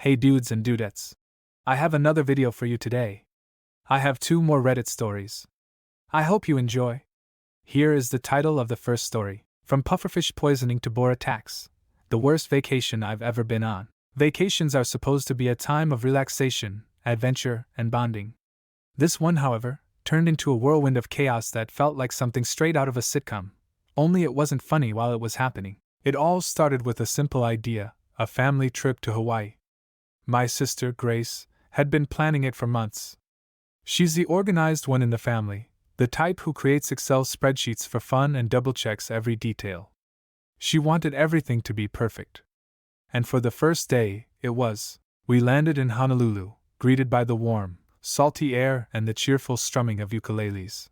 Hey dudes and dudettes. I have another video for you today. I have 2 more Reddit stories. I hope you enjoy. Here is the title of the first story. From Pufferfish poisoning to Boar attacks. The worst vacation I've ever been on. Vacations are supposed to be a time of relaxation, adventure, and bonding. This one, however, turned into a whirlwind of chaos that felt like something straight out of a sitcom. Only it wasn't funny while it was happening. It all started with a simple idea, a family trip to Hawaii. My sister, Grace, had been planning it for months. She's the organized one in the family, the type who creates Excel spreadsheets for fun and double-checks every detail. She wanted everything to be perfect. And for the first day, it was. We landed in Honolulu, greeted by the warm, salty air and the cheerful strumming of ukuleles.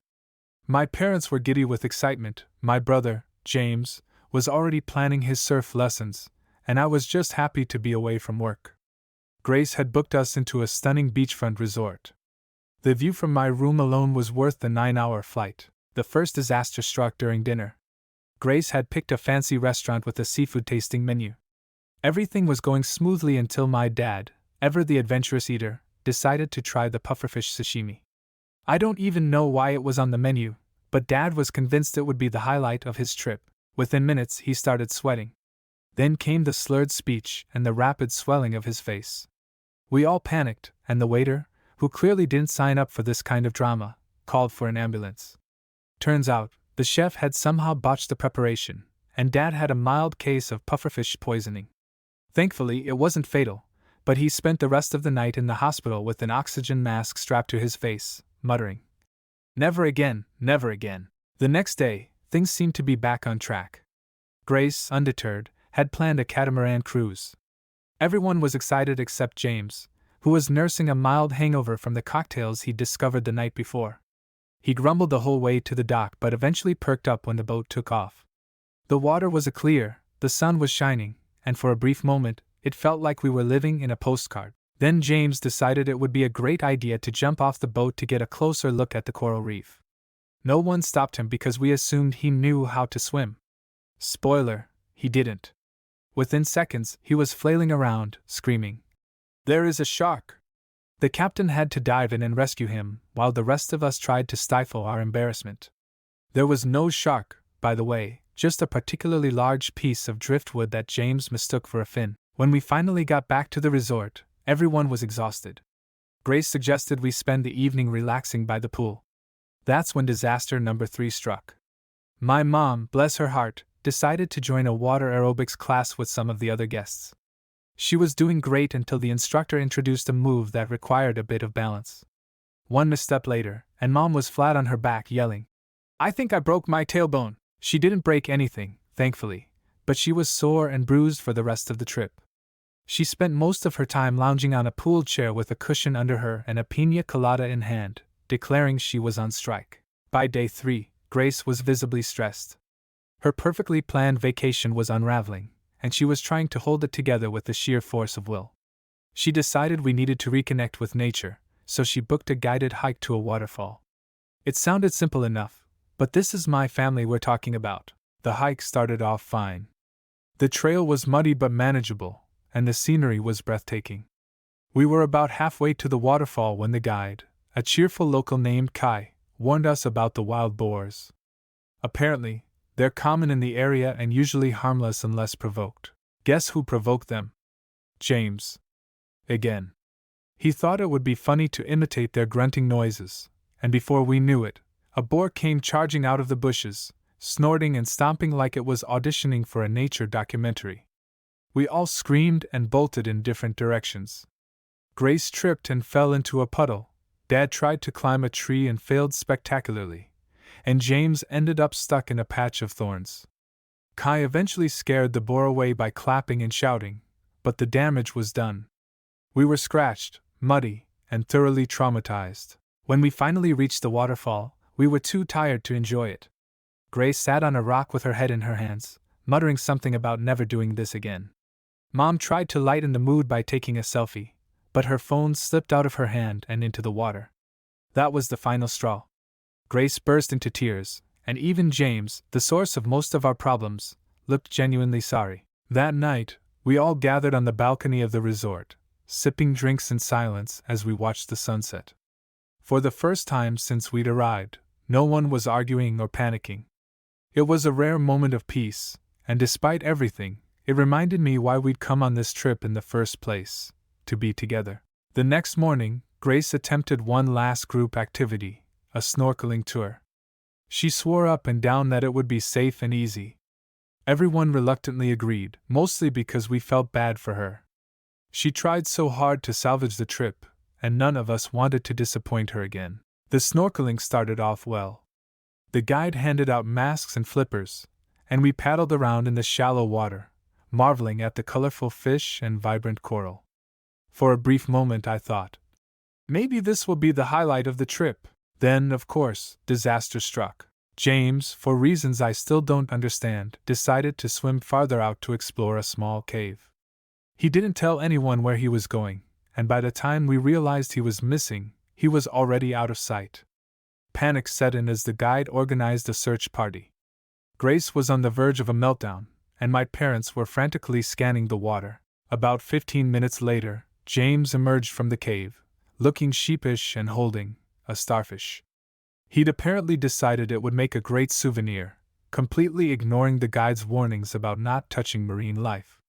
My parents were giddy with excitement. My brother, James, was already planning his surf lessons, and I was just happy to be away from work. Grace had booked us into a stunning beachfront resort. The view from my room alone was worth the 9-hour flight. The first disaster struck during dinner. Grace had picked a fancy restaurant with a seafood tasting menu. Everything was going smoothly until my dad, ever the adventurous eater, decided to try the pufferfish sashimi. I don't even know why it was on the menu, but Dad was convinced it would be the highlight of his trip. Within minutes he started sweating. Then came the slurred speech and the rapid swelling of his face. We all panicked, and the waiter, who clearly didn't sign up for this kind of drama, called for an ambulance. Turns out, the chef had somehow botched the preparation, and Dad had a mild case of pufferfish poisoning. Thankfully, it wasn't fatal, but he spent the rest of the night in the hospital with an oxygen mask strapped to his face, muttering, "Never again, never again." The next day, things seemed to be back on track. Grace, undeterred, had planned a catamaran cruise. Everyone was excited except James, who was nursing a mild hangover from the cocktails he'd discovered the night before. He grumbled the whole way to the dock but eventually perked up when the boat took off. The water was clear, the sun was shining, and for a brief moment, it felt like we were living in a postcard. Then James decided it would be a great idea to jump off the boat to get a closer look at the coral reef. No one stopped him because we assumed he knew how to swim. Spoiler, he didn't. Within seconds, he was flailing around, screaming, "There is a shark!" The captain had to dive in and rescue him, while the rest of us tried to stifle our embarrassment. There was no shark, by the way, just a particularly large piece of driftwood that James mistook for a fin. When we finally got back to the resort, everyone was exhausted. Grace suggested we spend the evening relaxing by the pool. That's when disaster number 3 struck. My mom, bless her heart, decided to join a water aerobics class with some of the other guests. She was doing great until the instructor introduced a move that required a bit of balance. One misstep later, and Mom was flat on her back yelling, "I think I broke my tailbone." She didn't break anything, thankfully, but she was sore and bruised for the rest of the trip. She spent most of her time lounging on a pool chair with a cushion under her and a piña colada in hand, declaring she was on strike. By day 3, Grace was visibly stressed. Her perfectly planned vacation was unraveling, and she was trying to hold it together with the sheer force of will. She decided we needed to reconnect with nature, so she booked a guided hike to a waterfall. It sounded simple enough, but this is my family we're talking about. The hike started off fine. The trail was muddy but manageable, and the scenery was breathtaking. We were about halfway to the waterfall when the guide, a cheerful local named Kai, warned us about the wild boars. Apparently, they're common in the area and usually harmless unless provoked. Guess who provoked them? James. Again. He thought it would be funny to imitate their grunting noises, and before we knew it, a boar came charging out of the bushes, snorting and stomping like it was auditioning for a nature documentary. We all screamed and bolted in different directions. Grace tripped and fell into a puddle, Dad tried to climb a tree and failed spectacularly, and James ended up stuck in a patch of thorns. Kai eventually scared the boar away by clapping and shouting, but the damage was done. We were scratched, muddy, and thoroughly traumatized. When we finally reached the waterfall, we were too tired to enjoy it. Grace sat on a rock with her head in her hands, muttering something about never doing this again. Mom tried to lighten the mood by taking a selfie, but her phone slipped out of her hand and into the water. That was the final straw. Grace burst into tears, and even James, the source of most of our problems, looked genuinely sorry. That night, we all gathered on the balcony of the resort, sipping drinks in silence as we watched the sunset. For the first time since we'd arrived, no one was arguing or panicking. It was a rare moment of peace, and despite everything, it reminded me why we'd come on this trip in the first place: to be together. The next morning, Grace attempted one last group activity, a snorkeling tour. She swore up and down that it would be safe and easy. Everyone reluctantly agreed, mostly because we felt bad for her. She tried so hard to salvage the trip, and none of us wanted to disappoint her again. The snorkeling started off well. The guide handed out masks and flippers, and we paddled around in the shallow water, marveling at the colorful fish and vibrant coral. For a brief moment I thought, maybe this will be the highlight of the trip. Then, of course, disaster struck. James, for reasons I still don't understand, decided to swim farther out to explore a small cave. He didn't tell anyone where he was going, and by the time we realized he was missing, he was already out of sight. Panic set in as the guide organized a search party. Grace was on the verge of a meltdown, and my parents were frantically scanning the water. About 15 minutes later, James emerged from the cave, looking sheepish and holding a starfish. He'd apparently decided it would make a great souvenir, completely ignoring the guide's warnings about not touching marine life.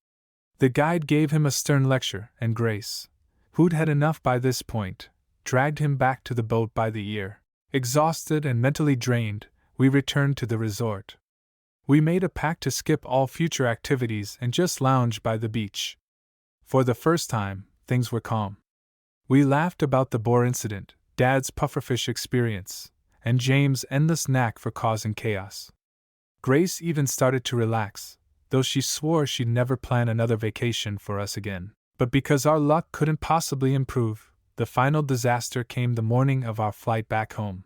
The guide gave him a stern lecture, and Grace, who'd had enough by this point, dragged him back to the boat by the ear. Exhausted and mentally drained, we returned to the resort. We made a pact to skip all future activities and just lounge by the beach. For the first time, things were calm. We laughed about the Boar incident, Dad's pufferfish experience, and James' endless knack for causing chaos. Grace even started to relax, though she swore she'd never plan another vacation for us again. But because our luck couldn't possibly improve, the final disaster came the morning of our flight back home.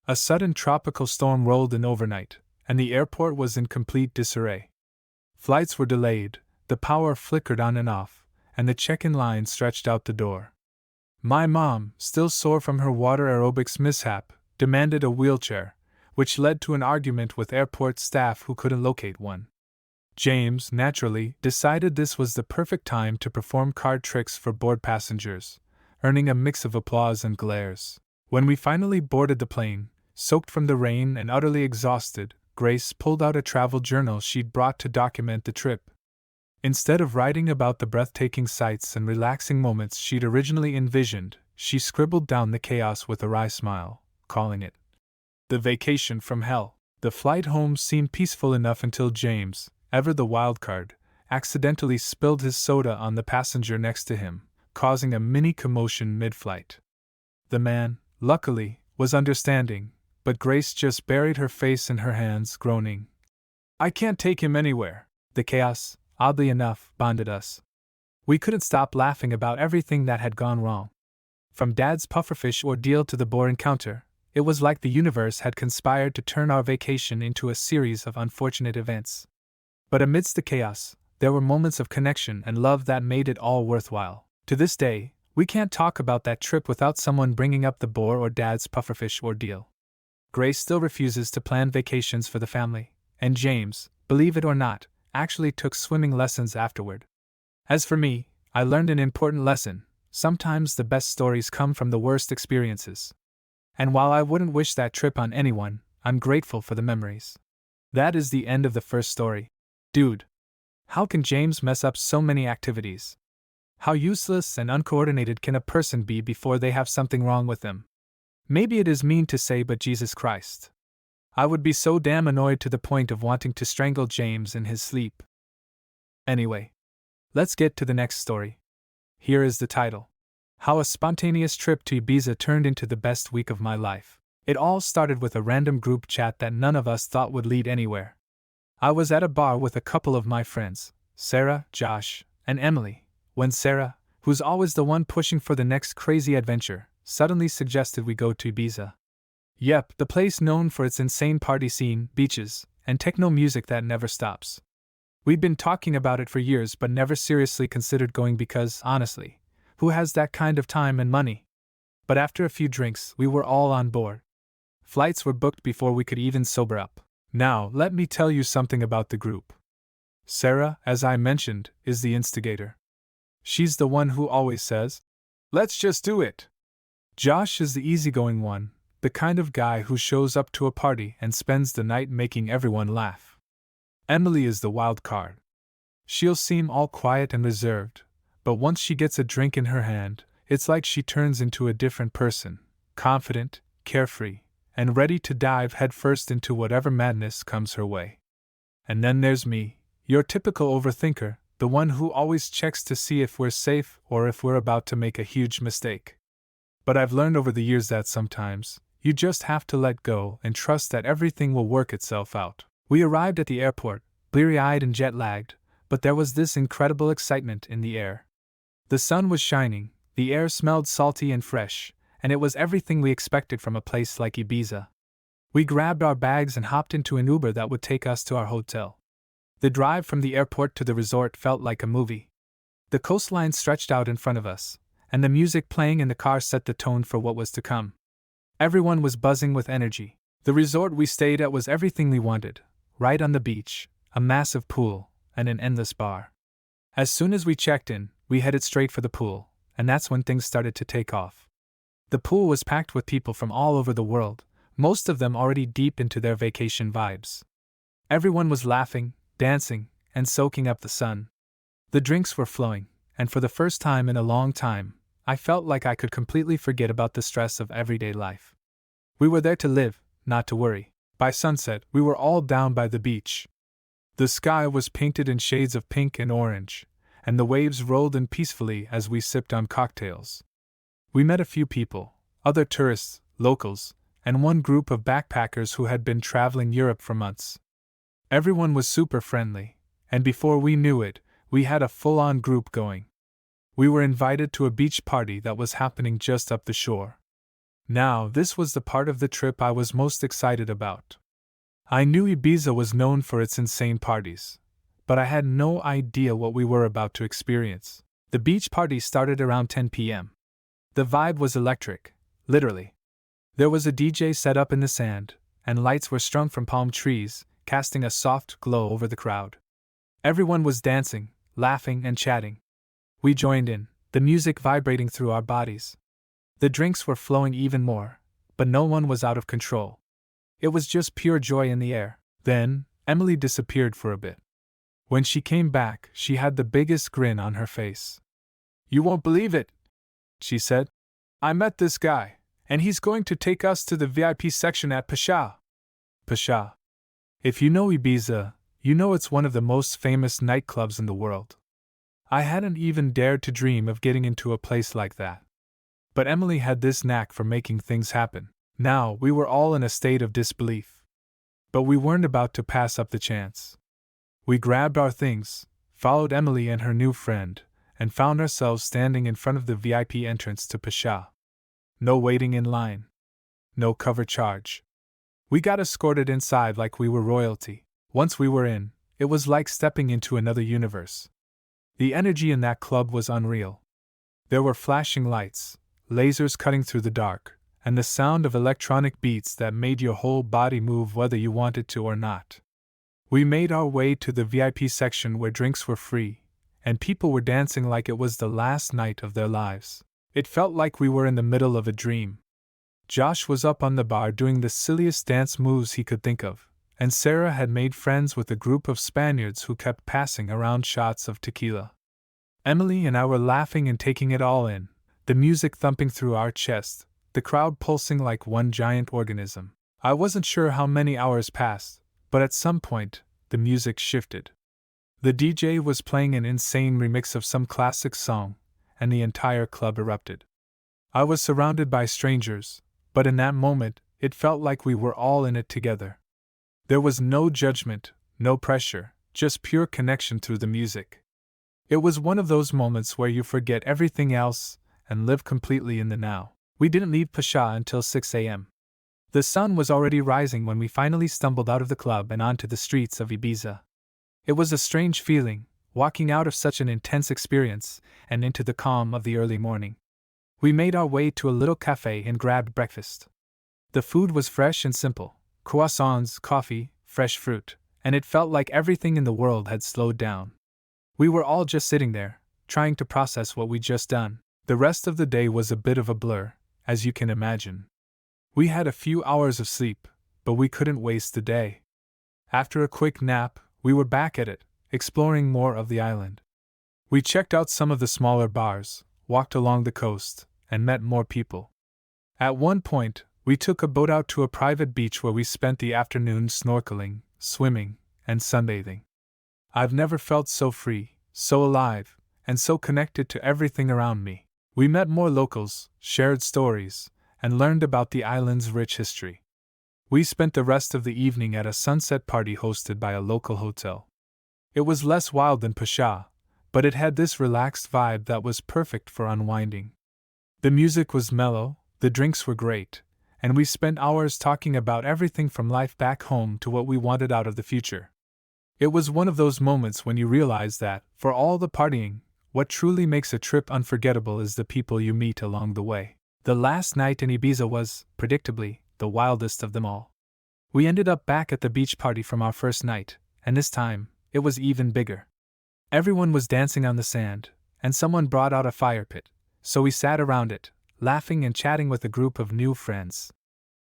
A sudden tropical storm rolled in overnight, and the airport was in complete disarray. Flights were delayed, the power flickered on and off, and the check-in line stretched out the door. My mom, still sore from her water aerobics mishap, demanded a wheelchair, which led to an argument with airport staff who couldn't locate one. James, naturally, decided this was the perfect time to perform card tricks for bored passengers, earning a mix of applause and glares. When we finally boarded the plane, soaked from the rain and utterly exhausted, Grace pulled out a travel journal she'd brought to document the trip. Instead of writing about the breathtaking sights and relaxing moments she'd originally envisioned, she scribbled down the chaos with a wry smile, calling it the vacation from hell. The flight home seemed peaceful enough until James, ever the wild card, accidentally spilled his soda on the passenger next to him, causing a mini commotion mid-flight. The man, luckily, was understanding, but Grace just buried her face in her hands, groaning, "I can't take him anywhere." The chaos, oddly enough, bonded us. We couldn't stop laughing about everything that had gone wrong. From Dad's pufferfish ordeal to the Boar encounter, it was like the universe had conspired to turn our vacation into a series of unfortunate events. But amidst the chaos, there were moments of connection and love that made it all worthwhile. To this day, we can't talk about that trip without someone bringing up the Boar or Dad's pufferfish ordeal. Grace still refuses to plan vacations for the family, and James, believe it or not, actually took swimming lessons afterward. As for me, I learned an important lesson: sometimes the best stories come from the worst experiences. And while I wouldn't wish that trip on anyone, I'm grateful for the memories. That is the end of the first story. Dude, how can James mess up so many activities? How useless and uncoordinated can a person be before they have something wrong with them? Maybe it is mean to say, but Jesus Christ. I would be so damn annoyed to the point of wanting to strangle James in his sleep. Anyway, let's get to the next story. Here is the title: How a Spontaneous Trip to Ibiza Turned into the Best Week of My Life. It all started with a random group chat that none of us thought would lead anywhere. I was at a bar with a couple of my friends, Sarah, Josh, and Emily, when Sarah, who's always the one pushing for the next crazy adventure, suddenly suggested we go to Ibiza. Yep, the place known for its insane party scene, beaches, and techno music that never stops. We'd been talking about it for years but never seriously considered going because, honestly, who has that kind of time and money? But after a few drinks, we were all on board. Flights were booked before we could even sober up. Now, let me tell you something about the group. Sarah, as I mentioned, is the instigator. She's the one who always says, "Let's just do it." Josh is the easygoing one, the kind of guy who shows up to a party and spends the night making everyone laugh. Emily is the wild card. She'll seem all quiet and reserved, but once she gets a drink in her hand, it's like she turns into a different person, confident, carefree, and ready to dive headfirst into whatever madness comes her way. And then there's me, your typical overthinker, the one who always checks to see if we're safe or if we're about to make a huge mistake. But I've learned over the years that sometimes, you just have to let go and trust that everything will work itself out. We arrived at the airport, bleary-eyed and jet-lagged, but there was this incredible excitement in the air. The sun was shining, the air smelled salty and fresh, and it was everything we expected from a place like Ibiza. We grabbed our bags and hopped into an Uber that would take us to our hotel. The drive from the airport to the resort felt like a movie. The coastline stretched out in front of us, and the music playing in the car set the tone for what was to come. Everyone was buzzing with energy. The resort we stayed at was everything we wanted, right on the beach, a massive pool, and an endless bar. As soon as we checked in, we headed straight for the pool, and that's when things started to take off. The pool was packed with people from all over the world, most of them already deep into their vacation vibes. Everyone was laughing, dancing, and soaking up the sun. The drinks were flowing, and for the first time in a long time, I felt like I could completely forget about the stress of everyday life. We were there to live, not to worry. By sunset, we were all down by the beach. The sky was painted in shades of pink and orange, and the waves rolled in peacefully as we sipped on cocktails. We met a few people, other tourists, locals, and one group of backpackers who had been traveling Europe for months. Everyone was super friendly, and before we knew it, we had a full-on group going. We were invited to a beach party that was happening just up the shore. Now, this was the part of the trip I was most excited about. I knew Ibiza was known for its insane parties, but I had no idea what we were about to experience. The beach party started around 10 p.m. The vibe was electric, literally. There was a DJ set up in the sand, and lights were strung from palm trees, casting a soft glow over the crowd. Everyone was dancing, laughing, and chatting. We joined in, the music vibrating through our bodies. The drinks were flowing even more, but no one was out of control. It was just pure joy in the air. Then, Emily disappeared for a bit. When she came back, she had the biggest grin on her face. "You won't believe it," she said. "I met this guy, and he's going to take us to the VIP section at Pasha." Pasha. If you know Ibiza, you know it's one of the most famous nightclubs in the world. I hadn't even dared to dream of getting into a place like that. But Emily had this knack for making things happen. Now, we were all in a state of disbelief. But we weren't about to pass up the chance. We grabbed our things, followed Emily and her new friend, and found ourselves standing in front of the VIP entrance to Pasha. No waiting in line. No cover charge. We got escorted inside like we were royalty. Once we were in, it was like stepping into another universe. The energy in that club was unreal. There were flashing lights, lasers cutting through the dark, and the sound of electronic beats that made your whole body move whether you wanted to or not. We made our way to the VIP section where drinks were free, and people were dancing like it was the last night of their lives. It felt like we were in the middle of a dream. Josh was up on the bar doing the silliest dance moves he could think of, and Sarah had made friends with a group of Spaniards who kept passing around shots of tequila. Emily and I were laughing and taking it all in, the music thumping through our chests, the crowd pulsing like one giant organism. I wasn't sure how many hours passed, but at some point, the music shifted. The DJ was playing an insane remix of some classic song, and the entire club erupted. I was surrounded by strangers, but in that moment, it felt like we were all in it together. There was no judgment, no pressure, just pure connection through the music. It was one of those moments where you forget everything else and live completely in the now. We didn't leave Pasha until 6 a.m. The sun was already rising when we finally stumbled out of the club and onto the streets of Ibiza. It was a strange feeling, walking out of such an intense experience and into the calm of the early morning. We made our way to a little cafe and grabbed breakfast. The food was fresh and simple: croissants, coffee, fresh fruit, and it felt like everything in the world had slowed down. We were all just sitting there, trying to process what we'd just done. The rest of the day was a bit of a blur, as you can imagine. We had a few hours of sleep, but we couldn't waste the day. After a quick nap, we were back at it, exploring more of the island. We checked out some of the smaller bars, walked along the coast, and met more people. At one point, we took a boat out to a private beach where we spent the afternoon snorkeling, swimming, and sunbathing. I've never felt so free, so alive, and so connected to everything around me. We met more locals, shared stories, and learned about the island's rich history. We spent the rest of the evening at a sunset party hosted by a local hotel. It was less wild than Pasha, but it had this relaxed vibe that was perfect for unwinding. The music was mellow, the drinks were great, and we spent hours talking about everything from life back home to what we wanted out of the future. It was one of those moments when you realize that, for all the partying, what truly makes a trip unforgettable is the people you meet along the way. The last night in Ibiza was, predictably, the wildest of them all. We ended up back at the beach party from our first night, and this time, it was even bigger. Everyone was dancing on the sand, and someone brought out a fire pit, so we sat around it, laughing and chatting with a group of new friends.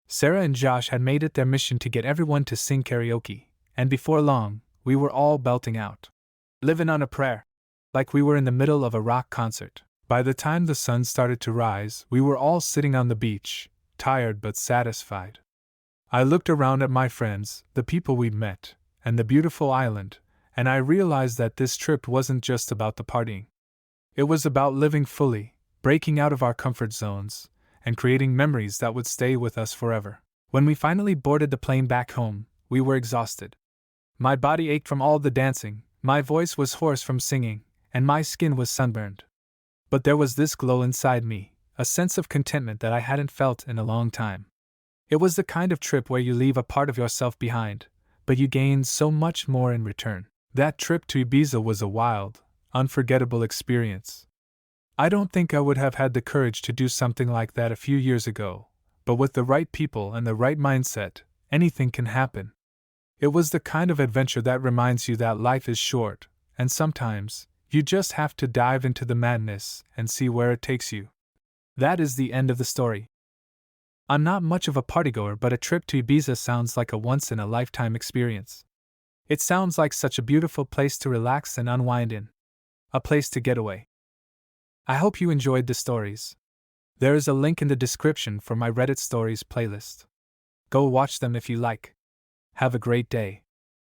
Sarah and Josh had made it their mission to get everyone to sing karaoke, and before long, we were all belting out "Livin' on a Prayer," like we were in the middle of a rock concert. By the time the sun started to rise, we were all sitting on the beach, tired but satisfied. I looked around at my friends, the people we'd met, and the beautiful island, and I realized that this trip wasn't just about the partying. It was about living fully, breaking out of our comfort zones, and creating memories that would stay with us forever. When we finally boarded the plane back home, we were exhausted. My body ached from all the dancing, my voice was hoarse from singing, and my skin was sunburned. But there was this glow inside me, a sense of contentment that I hadn't felt in a long time. It was the kind of trip where you leave a part of yourself behind, but you gain so much more in return. That trip to Ibiza was a wild, unforgettable experience. I don't think I would have had the courage to do something like that a few years ago, but with the right people and the right mindset, anything can happen. It was the kind of adventure that reminds you that life is short, and sometimes, you just have to dive into the madness and see where it takes you. That is the end of the story. I'm not much of a partygoer, but a trip to Ibiza sounds like a once-in-a-lifetime experience. It sounds like such a beautiful place to relax and unwind in. A place to get away. I hope you enjoyed the stories. There is a link in the description for my Reddit Stories playlist. Go watch them if you like. Have a great day.